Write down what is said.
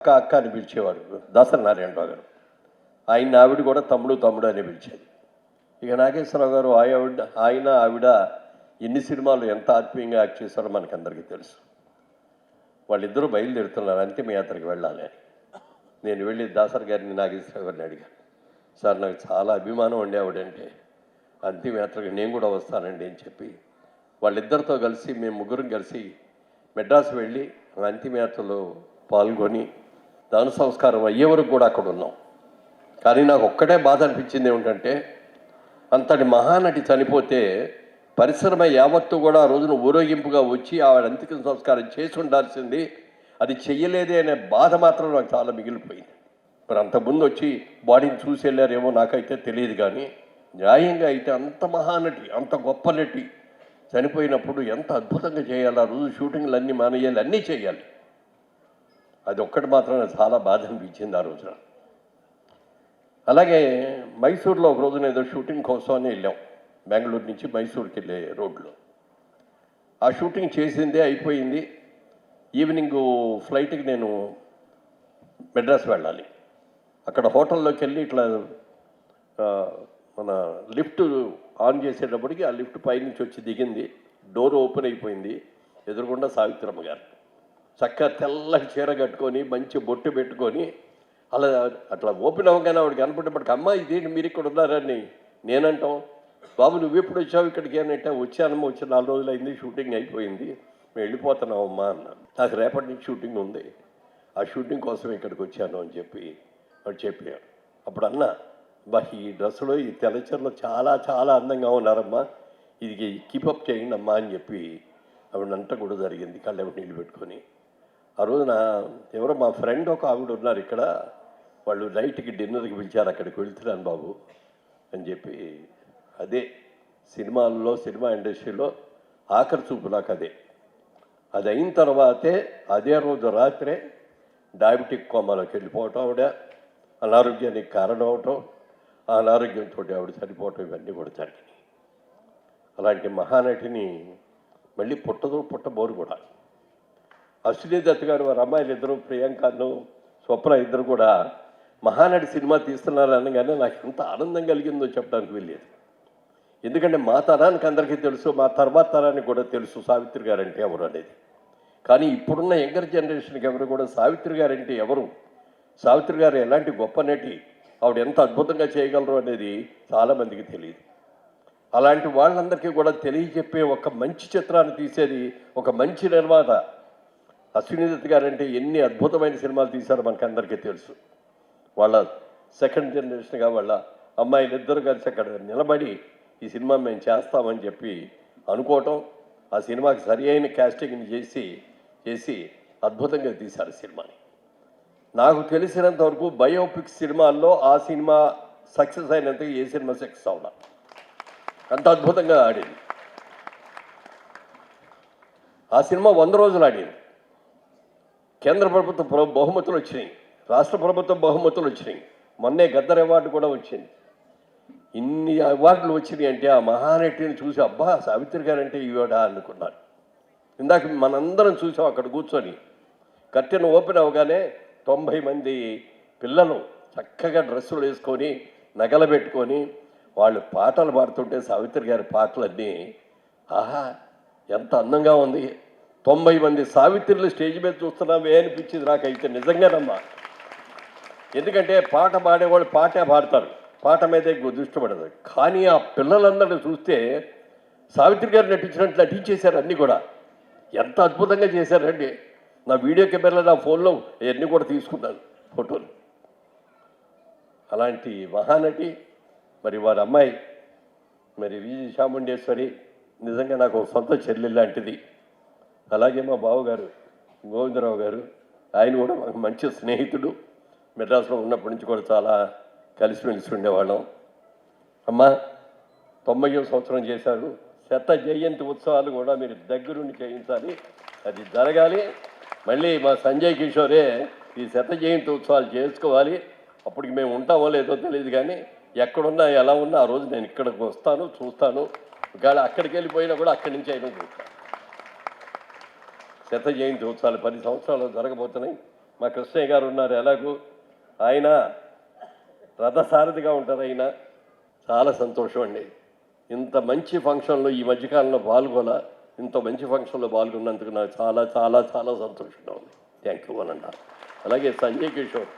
అక్క అక్క అని పిలిచేవాడు దాసరి నారాయణరావు గారు. ఆయన ఆవిడ కూడా తమ్ముడు తమ్ముడు అని పిలిచేది. ఇక నాగేశ్వరరావు గారు ఆవిడ ఎన్ని సినిమాలు ఎంత ఆత్మీయంగా యాక్ట్ చేశారో మనకందరికీ తెలుసు. వాళ్ళిద్దరూ బయలుదేరుతున్నారు అంతిమయాత్రకు వెళ్ళాలి అని. నేను వెళ్ళి దాసరి గారిని నాగేశ్వరరావు గారిని అడిగాను, సార్ నాకు చాలా అభిమానం ఉండే ఆవిడంటే, అంతిమయాత్రకు నేను కూడా వస్తానండి అని చెప్పి వాళ్ళిద్దరితో కలిసి మేము ముగ్గురం కలిసి మెడ్రాస్ వెళ్ళి అంతిమయాత్రలో పాల్గొని దాన సంస్కారం అయ్యే వరకు కూడా అక్కడ ఉన్నాం. కానీ నాకు ఒక్కటే బాధ అనిపించింది ఏమిటంటే, అంతటి మహానటి చనిపోతే పరిశ్రమ యావత్తు కూడా ఆ రోజున ఊరేగింపుగా వచ్చి ఆవిడ అంతిమ సంస్కారం చేసి ఉండాల్సింది, అది చెయ్యలేదే అనే బాధ మాత్రం నాకు చాలా మిగిలిపోయింది. మరి అంతకుముందు వచ్చి బాడీని చూసి వెళ్ళారేమో నాకైతే తెలియదు. కానీ న్యాయంగా అయితే అంత మహానటి, అంత గొప్ప నటి చనిపోయినప్పుడు ఎంత అద్భుతంగా చేయాలి. ఆ రోజు షూటింగ్లు అన్నీ మానేయాలి, అన్నీ చేయాలి. అది ఒక్కటి మాత్రం చాలా బాధ అనిపించింది ఆ రోజున. అలాగే మైసూర్లో ఒక రోజున ఏదో షూటింగ్ కోసం అని వెళ్ళాం, బెంగళూరు నుంచి మైసూర్కి వెళ్ళే రోడ్లో. ఆ షూటింగ్ చేసిందే అయిపోయింది. ఈవినింగ్ ఫ్లైట్కి నేను మెడ్రాస్ వెళ్ళాలి. అక్కడ హోటల్లోకి వెళ్ళి ఇట్లా మన లిఫ్ట్ ఆన్ చేసేటప్పటికి ఆ లిఫ్ట్ పైనుంచి వచ్చి దిగింది. డోర్ ఓపెన్ అయిపోయింది. ఎదురుగుండా సావిత్రమ్మ గారు చక్కగా తెల్లకి చీర కట్టుకొని మంచి బొట్టు పెట్టుకొని అలా అట్లా ఓపెన్ అవ్వగానే ఆవిడ కనపడేప్పటికి, అమ్మ ఇదేంటి మీరు ఇక్కడ ఉన్నారని నేనంటాం. బాబు నువ్వు ఎప్పుడు వచ్చావు ఇక్కడికి అని అంటే, వచ్చానమ్మా, వచ్చి 4 రోజులు అయింది, షూటింగ్ అయిపోయింది, మేము వెళ్ళిపోతున్నామమ్మా అన్నాను. నాకు రేపటి నుంచి షూటింగ్ ఉంది, ఆ షూటింగ్ కోసం ఇక్కడికి వచ్చాను అని చెప్పి వాడు చెప్పాడు. అప్పుడు అన్న, బా ఈ డ్రెస్సులో ఈ తెల్లచీరలో చాలా చాలా అందంగా ఉన్నారమ్మా, ఇది కీపప్ చేయండి అమ్మా అని చెప్పి ఆవిడంతా కూడా జరిగింది. కళ్ళెవరు నీళ్ళు పెట్టుకొని ఆ రోజున ఎవరో మా ఫ్రెండ్ ఒక ఆవిడ ఉన్నారు ఇక్కడ, వాళ్ళు నైట్కి డిన్నర్కి పిలిచారు, అక్కడికి వెళ్తున్నాను బాబు అని చెప్పి. అదే సినిమాల్లో, సినిమా ఇండస్ట్రీలో ఆఖరి చూపు నాకు అదే. అది అయిన తర్వాతే అదే రోజు రాత్రే డయాబెటిక్ కోమాలోకి వెళ్ళిపోవటం, ఆవిడ అనారోగ్యానికి కారణం అవటం, ఆ అనారోగ్యంతో ఆవిడ చనిపోవటం, ఇవన్నీ కూడా జరిగినాయి. అలాంటి మహానటిని మళ్ళీ పుట్టబోరు కూడా. అశ్విని దత్ గారు వారి అమ్మాయిలు ఇద్దరు, ప్రియాంకను స్వప్న ఇద్దరు కూడా మహానటి సినిమా తీస్తున్నారు అనగానే నాకు ఎంత ఆనందం కలిగిందో చెప్పడానికి వెళ్ళేది. ఎందుకంటే మా తరానికి అందరికీ తెలుసు, మా తర్వాత తరానికి కూడా తెలుసు సావిత్రి గారు అంటే ఎవరు అనేది. కానీ ఇప్పుడున్న యంగర్ జనరేషన్కి ఎవరు కూడా సావిత్రి గారు అంటే ఎవరు, సావిత్రి గారు ఎలాంటి గొప్ప నటి, ఆవిడ ఎంత అద్భుతంగా చేయగలరు అనేది చాలామందికి తెలియదు. అలాంటి వాళ్ళందరికీ కూడా తెలియజెప్పే ఒక మంచి చిత్రాన్ని తీసేది ఒక మంచి నిర్మాత. అశ్విని దత్ గారు అంటే ఎన్ని అద్భుతమైన సినిమాలు తీశారో మనకు అందరికీ తెలుసు. వాళ్ళ సెకండ్ జనరేషన్గా వాళ్ళ అమ్మాయిలు ఇద్దరు కలిసి అక్కడ నిలబడి ఈ సినిమా మేము చేస్తామని చెప్పి అనుకోవటం, ఆ సినిమాకి సరి అయిన క్యాస్టింగ్ని చేసి అద్భుతంగా తీశారు సినిమాని. నాకు తెలిసినంత వరకు బయోపిక్ సినిమాల్లో ఆ సినిమా సక్సెస్ అయినంత ఏ సినిమా సక్సెస్ అవునా, అంత అద్భుతంగా ఆడింది. ఆ సినిమా 100 రోజులు ఆడింది. కేంద్ర ప్రభుత్వ బహుమతులు వచ్చినాయి, రాష్ట్ర ప్రభుత్వం బహుమతులు వచ్చినాయి, మొన్నే గద్దర్ అవార్డు కూడా వచ్చింది. ఇన్ని అవార్డులు వచ్చినాయి అంటే ఆ మహానటిని చూసి అబ్బా సావిత్రి గారు అంటే ఈవిడ అనుకున్నాను. ఇందాక మనందరం చూసాం అక్కడ కూర్చొని. కర్టెన్ ఓపెన్ అవగానే 90 మంది పిల్లలు చక్కగా డ్రెస్సులు వేసుకొని నగలు పెట్టుకొని వాళ్ళు పాటలు పాడుతుంటే సావిత్రి గారి పాటలన్నీ ఆహా ఎంత అందంగా ఉంది. 90 మంది సావిత్రులు స్టేజ్ మీద చూస్తున్నామే అనిపించింది నాకైతే నిజంగానమ్మా. ఎందుకంటే పాట పాడేవాళ్ళు పాటే పాడతారు, పాట మీదే దృష్టి పడదు. కానీ ఆ పిల్లలందరూ చూస్తే సావిత్రి గారు నటించినట్టు నటించేశారు అన్నీ కూడా. ఎంత అద్భుతంగా చేశారండి. నా వీడియో కెమెరాలో నా ఫోన్లో ఇవన్నీ కూడా తీసుకున్నాను ఫోటోలు. అలాంటి మహానటి మరి వారి అమ్మాయి మరి విజయ చాముండేశ్వరి నిజంగా నాకు సొంత చెల్లెలు లాంటిది. అలాగే మా బావగారు గోవిందరావు గారు, ఆయన కూడా మాకు మంచి స్నేహితుడు. మెడ్రాస్లో ఉన్నప్పటి నుంచి కూడా చాలా కలిసిమెలిసి ఉండేవాళ్ళం. అమ్మ 90వ సంవత్సరం చేశారు, శత జయంతి ఉత్సవాలు కూడా మీరు దగ్గరుండి చేయించాలి, అది జరగాలి. మళ్ళీ మా సంజయ్ కిషోరే ఈ శత జయంతి ఉత్సవాలు చేసుకోవాలి. అప్పటికి మేము ఉంటామో లేదో తెలియదు, కానీ ఎక్కడున్నా ఎలా ఉన్నా ఆ రోజు నేను ఇక్కడికి వస్తాను, చూస్తాను. ఒకవేళ అక్కడికి వెళ్ళిపోయినా కూడా అక్కడి నుంచి అయినా చూస్తాను. శత జయంతి ఉత్సవాలు 10 సంవత్సరాలు జరగబోతున్నాయి. మా కృష్ణయ్య గారు ఉన్నారు ఎలాగూ, ఆయన రథసారథిగా ఉంటారు. ఆయన చాలా సంతోషం అండి. ఇంత మంచి ఫంక్షన్లో ఈ మధ్యకాలంలో పాల్గొన, ఇంత మంచి ఫంక్షన్లో పాల్గొన్నందుకు నాకు చాలా చాలా చాలా సంతోషంగా ఉంది. థ్యాంక్ యూ అని అన్నారు. అలాగే సంజయ్ కిషోర్